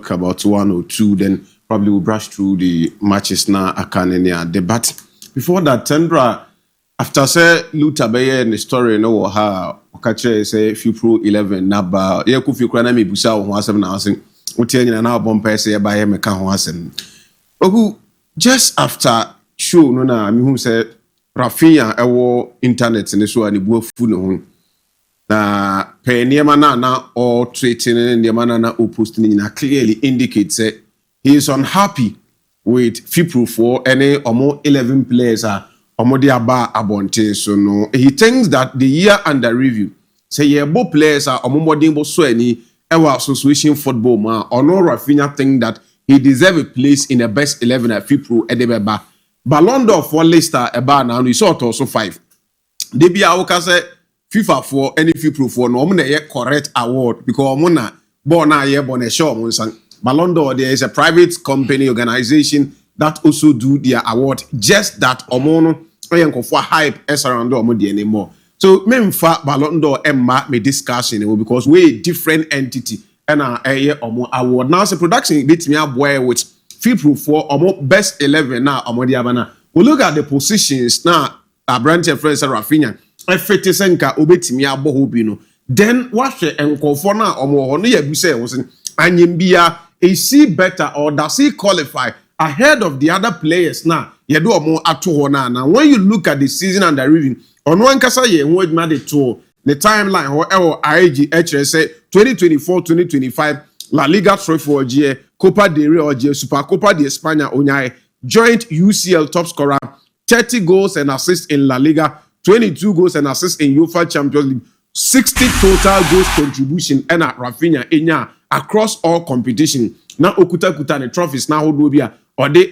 talk about one or two, then probably we'll brush through the matches now. I can debate. Before that, Tendra, after say Luther Bayer in the story, no, how Okache say Fifpro 11 naba. Yeah, Kufi Krana mi busa o wasem na asing. Utienya na bompa say ba ye meka ho asem. Ogu just after show no na mi hu say Raphinha ewo internet ne so ani buafu no ho. Na pe niema na or treating niema na o posting na clearly indicates say he is unhappy with Fifpro for any or more 11 players are Omodiaba Abonte. So no, he thinks that the year under review say yeah, both players are Omodimbo so any ever association football man or no. Raphinha think that he deserve a place in the best 11 at Fifpro edebeba. Ballon d'Or for Leicester eba now we saw also 5. They be a say FIFA for any Fifpro for no mona correct award because mona born a year born a show monsan. Ballon d'Or there is a private company organization that also do their award. Just that omono for hype as around omodi anymore. So memfa Ballon d'Or emma me discussion because we a different entity and a award. Now the production beat me up boy with Fifpro for best 11 now omodi abana. We look at the positions now. A branch of friends Raphinha. Efetisenka obetimi abo hobino. Then what the enko na omo no ye bi say was anyembia is he better or does he qualify ahead of the other players now? Yedo omo ato ho na. Now when you look at the season under review, on one kasa ye ho adwuma de to the timeline ho IG say 2024-2025 La Liga trophy for G, Copa del Rey or G, Super Copa de España onyae, joint UCL top scorer, 30 goals and assists in La Liga, 22 goals and assists in UEFA Champions League, 60 total goals contribution and Raphinha enya across all competition. Now okuta the trophies now hold bia or they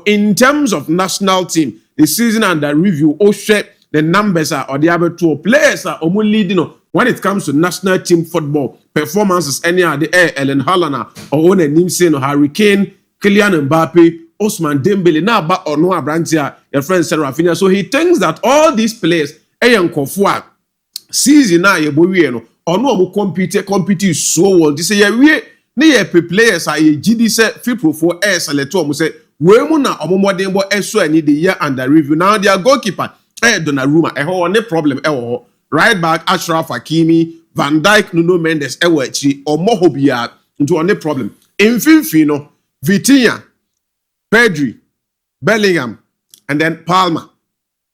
in terms of national team the season under review share the numbers are or the other two players are almost leading when it comes to national team football performances any are the Ellen Haaland or one Nimsen or Harry Kane, Kylian Mbappe, Ousmane Dembele now back or no Abrantia your friend Raphinha. So he thinks that all these players season now ye boy no or no compete so well. This say we ne players are ye GD say Fifpro for select mu say we mu na omomodembo eso ani the year under review. Now their goalkeeper Donnarumma ho no problem right back Achraf Hakimi, Van Dijk, Nuno Mendes ewachi or mohobia into no problem. In Fifino, Vitinha, Pedri, Bellingham, and then Palmer.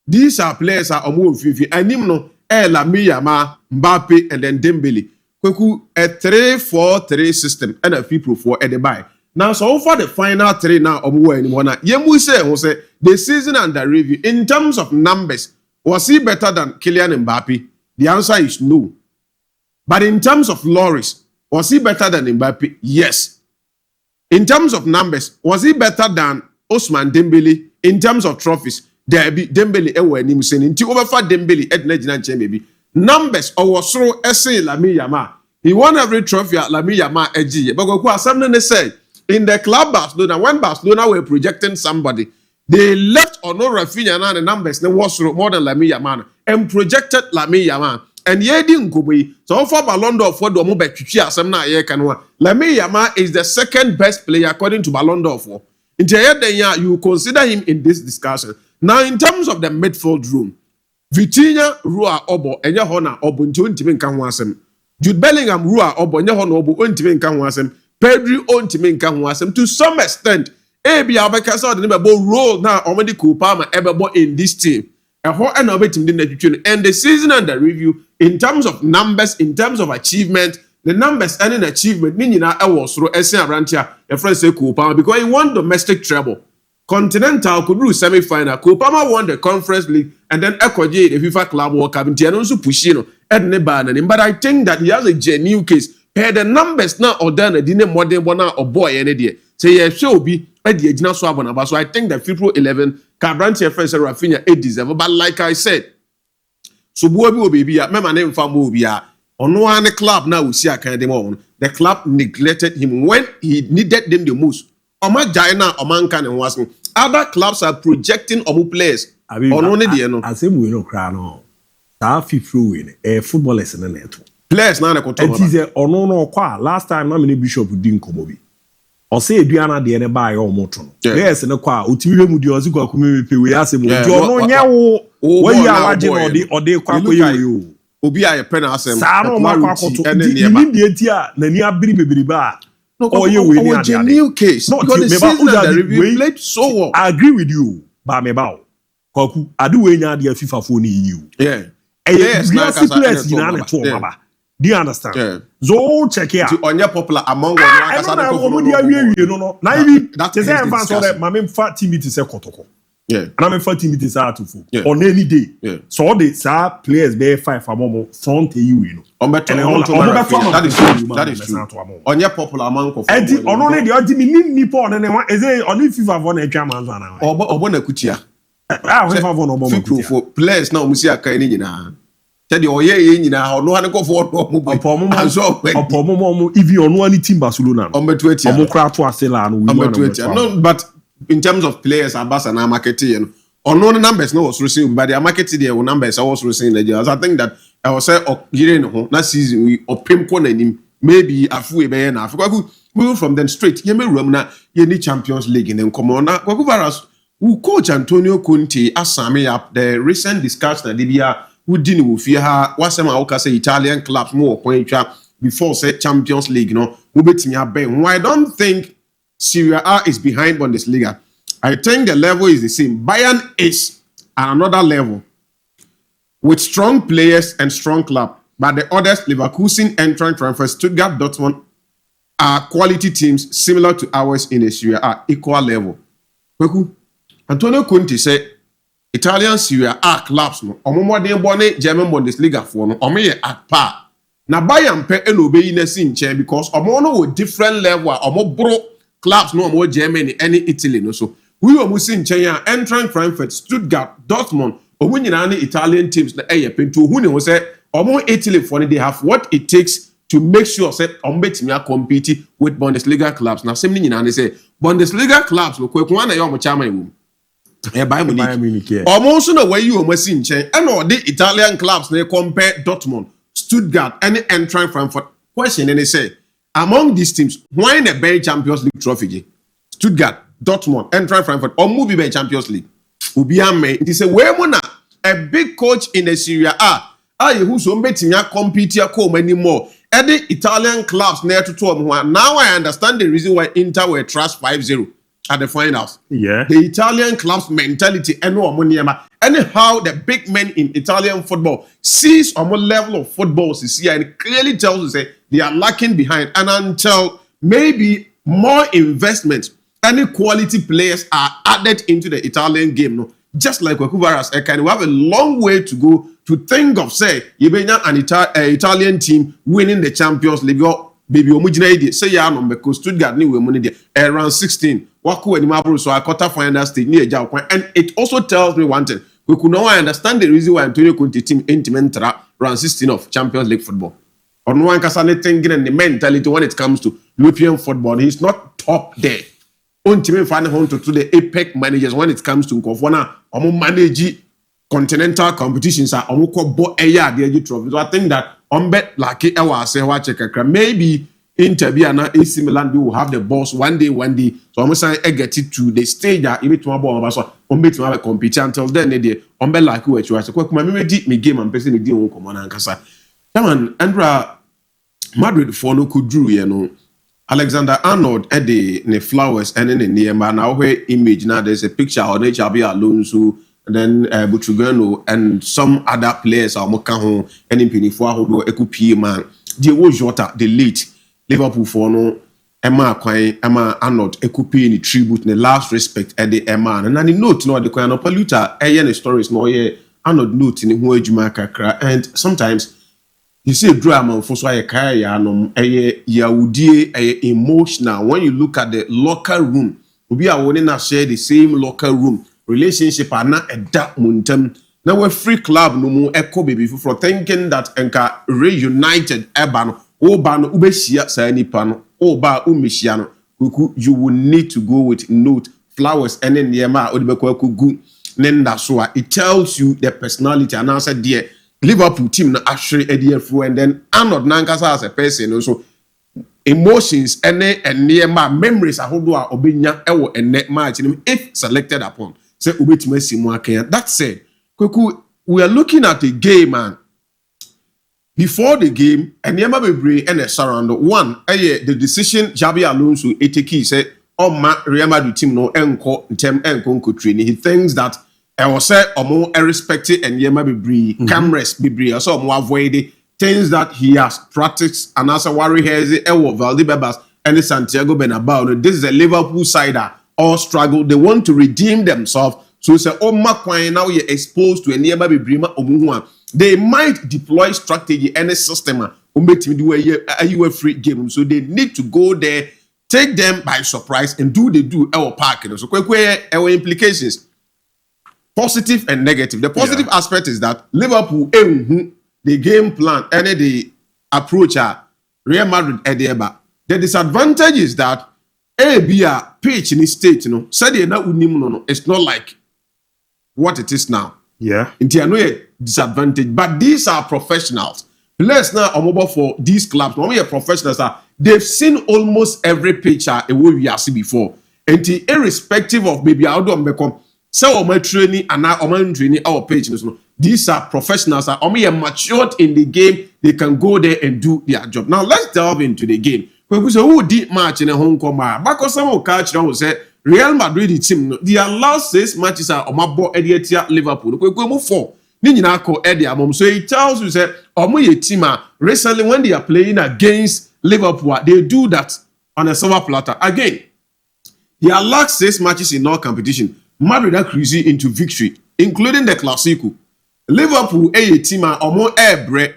These are players are omo Fifi and him no Lamine Yamal, Mbappe, and then Dembele. Kweku a 3-4-3 system and a Fifpro for Edebai. Now, so far the final three now omo anymore. Yemu say the season under review in terms of numbers was he better than Kylian Mbappe? The answer is no. But in terms of lorries, was he better than Mbappe? Yes. In terms of numbers, was he better than Ousmane Dembele? In terms of trophies, Dembele ewe ni museni. Nti overfa Dembele edna jina nche maybe. Numbers owosoro ese Lamine Yamal. He won every trophy at Lamine Yamal eji. But go something say in the club Barcelona when Barcelona were projecting somebody, they left or no Raphinha na the numbers ne was more than Lamine Yamal and projected Lamine Yamal. And ye didn't go be so for Ballon d'Or for the mobile asem na ye kanwa. Lamine Yamal is the second best player according to Ballon d'Or for. You consider him in this discussion. Now, in terms of the midfield room, Vitinha, Rua, Obo, and Yahona, Obo, Ntimin Kanwasem. Jude Bellingham, Rua, Obo, Yahona, Obo, Ntimin Kanwasem. Pedri, Ntimin Kanwasem. To some extent, ABOU Abekasa, the number role now, already Kupama, ever in this team. A whole and of it in the and the season under review, in terms of numbers, in terms of achievement, the numbers and an achievement, meaning I was through SN Arantia, a friend say Kupama, because he won domestic treble. Continental could do semi-final. Kupama won the Conference League and then Ekoje, the FIFA Club World Cup, and also Pushino, and but I think that he has a genuine case. Pay the numbers now or done a dinner modern bona or boy any day. Say yeah, show be at the original swabona. So I think that Fifpro 11 can branch your friends Raphinha 8 deserve. But like I said, so boy baby, my name Famu Bia. On one club now we see a kind of the club neglected him when he needed them the most. Oma Jaina, Omankan and Wasm. Other clubs are projecting Omu players. On only the no. As we no crown. Fifpro win footballers in the net. Players now. It is a no qua. Last time, I'm in Bishop didn't come over. or say Diana the any buy or motor. Yes, and a car, Utimu Mudio, community, we ask him, no, when you are watching or they quack you. Obi a yɛ pɛ na asɛm Sano Makoto and then the Nania Briba. Oh, you win a new case. Not because the season that the review played so well. I agree with you, but me bow. Koku, I do win the FIFA phone you. Yeah. Yes, players in an do you understand? Yeah. So check it out. On your popular among I don't know. Now that is that my fat team is a kotoko. Yeah. And I'm 40 meters out to full Yeah. on any day. Yeah. So all the players be 5 for more front you know. That is true. On your popular among of and on only the ultimate Nippon and then is it only FIFA one a chairman now. Or bona kutia. Ah, we have one Fifpro for players now musia ka ni nyina. Said the oye nyina no han go for if you on one team Barcelona. Ombe 20. Omo kra to Arsenal No, but in terms of players Abasa na marketing no numbers no was receiving but the marketing there numbers I was receiving the years. I think that I was say year no na season we opem ko na nim maybe afu e be na afu move from then straight ye me room na ye ni Champions League in come on na kwaku virus who coach Antonio Conte asame up the recent discussion that dia who didn't wo fie ha wasema wo ka say Italian clubs more point before say Champions League no wo betimi aben. I don't think Serie A is behind Bundesliga. I think the level is the same. Bayern is at another level with strong players and strong club. But the others, Leverkusen, Eintracht Frankfurt, Stuttgart, Dortmund, are quality teams similar to ours in the Serie A, equal level. Antonio Conte said, Italian Serie A clubs, no, German Bundesliga for no, at par. Na Bayern pe enobe in a scene chair because omo with different level, omo bro clubs no more Germany, any Italy no so. We are moving China, Eintracht Frankfurt, Stuttgart, Dortmund, or when Italian teams the pinto who was say or Italy for they have what it takes to make sure that Ombetimia compete with Bundesliga clubs. Now, same thing they say Bundesliga clubs no quick one your chama Bayern Munich. Almost no way you almost in China and all the Italian clubs they compare Dortmund, Stuttgart, and Eintracht Frankfurt. Question and they say among these teams, why the Bay Champions League trophy? Stuttgart, Dortmund, Eintracht Frankfurt, or movie by Champions League. Ubiame. It is a way a big coach in the Serie A. Who's betting compete come anymore. Any Italian clubs near to 12. Now I understand the reason why Inter were trashed 5-0 at the finals. Yeah. The Italian clubs mentality and anyhow the big men in Italian football sees on what level of football is here and clearly tells us they are lacking behind. And until maybe more investment, any quality players are added into the Italian game. No, just like Wakuvaras, we have a long way to go to think of say an Italian team winning the Champions League. Baby, omujina say ya no because Stuttgart ni we money there around 16. Waku and Mabro so a quarter final stage near Japan, and it also tells me one thing. We could now understand the reason why Antonio Conte team intimate round 16 of Champions League football. On one kasane thinking and the mentality when it comes to European football, he's not top there. On team find home to the APEC managers when it comes to Kofona, manage continental competitions are bo the trophy. So I think that bet like maybe Inter AC Milan will have the boss one day. So I'm saying I get it to the stage that even to my ball so to have a compete until then they bet like who you are. So quick me game and person deal come on and kasa. Andra Madrid for no could drew Alexander Arnold at the flowers and then in the now where image now there's a picture on HRB Alonso and then Butrugano and some other players are Mokaho and in Pinifua who Ekupi man. The Jota, the late Liverpool for no Emma Arnold Ekupi in tribute in the last respect at the Emma and then the note no the Koyano Paluta the stories no Arnold note in the Huajumaka and sometimes you see a drama for so emotional when you look at the locker room. We are wanting to share the same locker room. Relationship are not a dark mountain. Now we're free club no more echo baby for thinking that enka reunited ebano obano ubeshia sani pano oba umeshiano you will need to go with note flowers and then yema odibeko kugu nenda so it tells you the personality and answer there. Liverpool team na actually ADF and then Arnold Nankasa as a person also emotions and memories ahodo a obenya ewo enne match if selected upon. Say ubetime simu akan. That said, Kweku, we are looking at a game, man. Before the game, and Yama Bebre and a surround one, the decision Xabi Alonso eteki say, Real Madrid team no enko tem enko training. He thinks that I was say more irrespective and Yama Bebre cameras Bebre also more avoid things that he has practiced and as a worry has Ewo Valdebebas and Santiago Bernabeu. This is a Liverpool sider all struggle. They want to redeem themselves. So say now you're exposed to a nearby Bebre Omuwa. They might deploy strategy and a system a free game. So they need to go there, take them by surprise, and do our parking. So our implications, positive and negative. The positive aspect is that Liverpool, the game plan and the approach Real Madrid at the EBA. The disadvantage is that ABOU pitch in the state, it's not like what it is now. Yeah. It's a disadvantage. But these are professionals. Players now are mobile for these clubs. When we are professionals, they've seen almost every picture we have seen before. And irrespective of maybe how do become so my training and now training our page. These are professionals are matured in the game. They can go there and do their job. Now let's delve into the game. We say who did match in a Hong Kong? Because some of catch will say Real Madrid team, their last 6 matches are on my board at Liverpool. We move 4. So it tells you that team recently when they are playing against Liverpool, they do that on a silver platter. Again, their last 6 matches in all competition, Madrid are cruising into victory, including the Clasico. Liverpool a team are more air bread.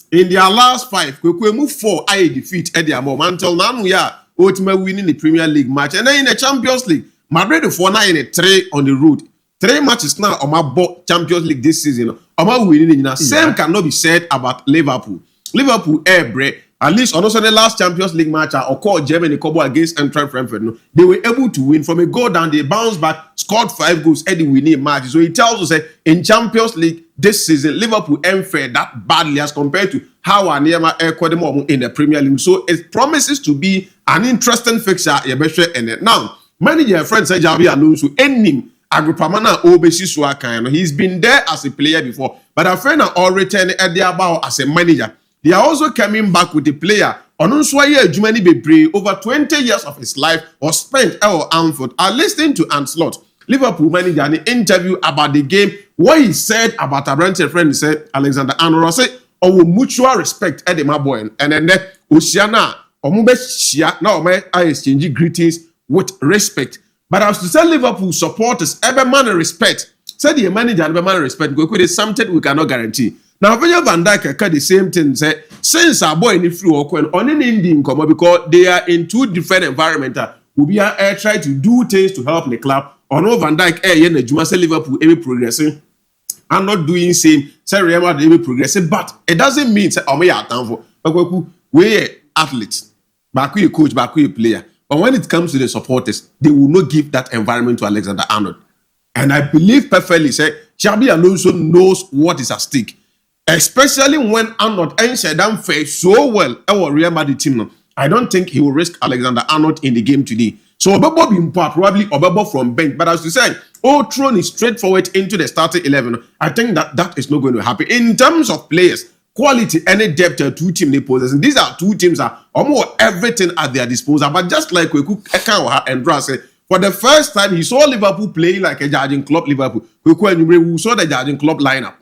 In their last 5, we move 4 I defeat at their moment. Until now we are ultimately winning the Premier League match. And then in the Champions League, Madrid 4-9 in a 3 on the road. 3 matches now on my board Champions League this season. On my winning. Same cannot be said about Liverpool. Liverpool air bread. At least on the last Champions League match or called Germany Kobo against Eintracht Frankfurt. They were able to win from a goal down. They bounced back, scored 5 goals at the winning match. So it tells us that in Champions League this season, Liverpool ain't fared that badly as compared to how Aniyama Ekodemo in the Premier League. So it promises to be an interesting fixture. Now, manager friend said Xabi Alonso ending Agripamana Obesi Suakano. He's been there as a player before, but a friend are all returned at the ABOU as a manager. They are also coming back with a player. Onunswaye Jumani Bebre, over 20 years of his life was spent at Anfield. I listened to Anslot, Liverpool manager, an interview about the game. What he said about a branch friend, he said, Alexander Arnold said, our mutual respect at the Maboy. And then Oceana, Omube now I exchange greetings with respect. But as to say Liverpool supporters, every man respect. Said the manager, every man respect. Because it's something we cannot guarantee. Now, Virgil van Dijk the same thing. Say, since our boy in the flu or on an Indian come because they are in 2 different environments. We be try to do things to help the club. On Van Dijk, Juma say Liverpool every progressing. I'm not doing same. Say Real Madrid every progressing, but it doesn't mean say we are time for. We athletes, back we coach, back we player. But when it comes to the supporters, they will not give that environment to Alexander Arnold. And I believe perfectly, say Xabi Alonso knows what is at stake. Especially when Arnold and Shadam fared so well our Real Madrid team. I don't think he will risk Alexander Arnold in the game today. So Obebo being probably Obebo from bench. But as you said, thrown is straightforward into the starting 11. I think that is not going to happen. In terms of players, quality, any depth, 2 teams they possess. These are 2 teams that are almost everything at their disposal. But just like Eka and Dra said, for the first time, he saw Liverpool playing like a Jurgen Klopp Liverpool. We saw the Jurgen Klopp lineup.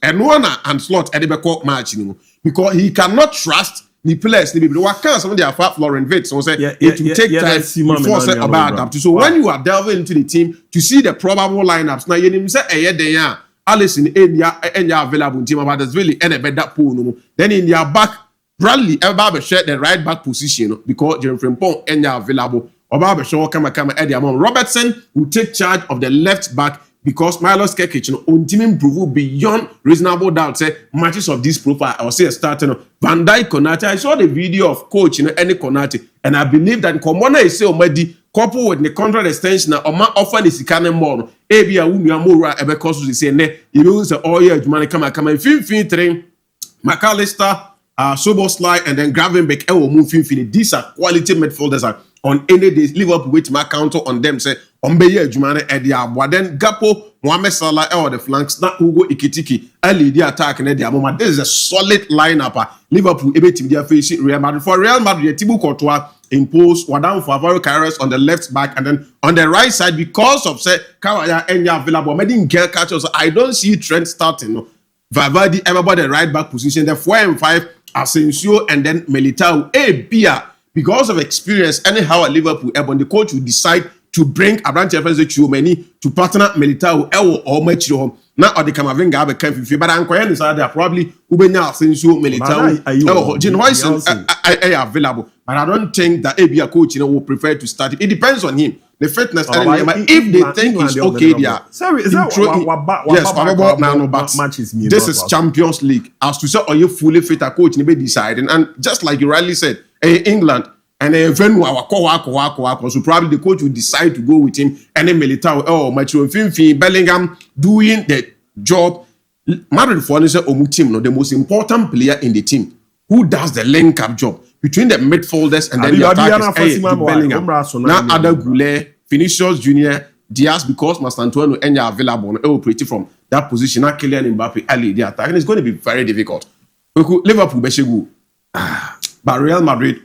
And one and slot at the match, because he cannot trust the players. What can some of their Florent Vitz so say it will take time before say about adapt. So when you are delving into the team to see the probable lineups, now you say Allison and available team about this really and a better pool. Then in their back, Bradley ever share the right back position because Jeremy Frimpong and available. Oba Beshaw come Eddie Amon Robertson will take charge of the left back. Because Milos Kekic on team improve beyond reasonable doubt. Say matches of this profile, I will say starting Van Dijk Konate. I saw the video of coach any Konate, and I believe that Komona is say already coupled with the contract extension or ma offer the Sikane more. ABOU Miamura because they say ne. You know say oh yeah, Jumani come and 15 train McAllister Soboslai and then Gravenberch or Mumfinfini. These are quality midfielders. On any day, Liverpool wait my counter on them. Say Ombeye Jumane Edia. But then Gapo, Mohamed Salah or the flanks. Not Hugo Ikitiki. Early the attack and Edia moment. This is a solid lineup. Liverpool able to be facing Real Madrid. For Real Madrid, Thibaut Courtois imposed Wadam Favaro Kairos on the left back and then on the right side because of say Kawaya Enya available. Medin Gel catchers. I don't see Trent starting. No. Valverde everybody the right back position. The 4 and 5 Asensio and then Militao. Bia. Because of experience, anyhow at Liverpool, the coach will decide to bring Abraham Chumeni to partner Militao or Metro. Now, or the Camavinga have a camp, but I'm quite decided that probably Ubenya Asensio, Militao, Jim Hoyson are available. But I don't think that ABOU coach will prefer to start it. It depends on him. The fitness, if they think it's okay, there. Sorry, is that yes, this is Champions League. As to say, are you fully fit? A coach may decide, and just like you rightly said, England and then so probably the coach will decide to go with him and then Militao Macho Finfi Bellingham doing the job. Madrid for team, no, the most important player in the team who does the link up job between the midfielders and then the attackers. Bellingham. Now Ada Goulet, Vinicius Junior, Diaz because Mastantuano and available and operating from that position. Now Kylian Mbappe, Ali, the attack, and it's going to be very difficult. Liverpool, but Real Madrid.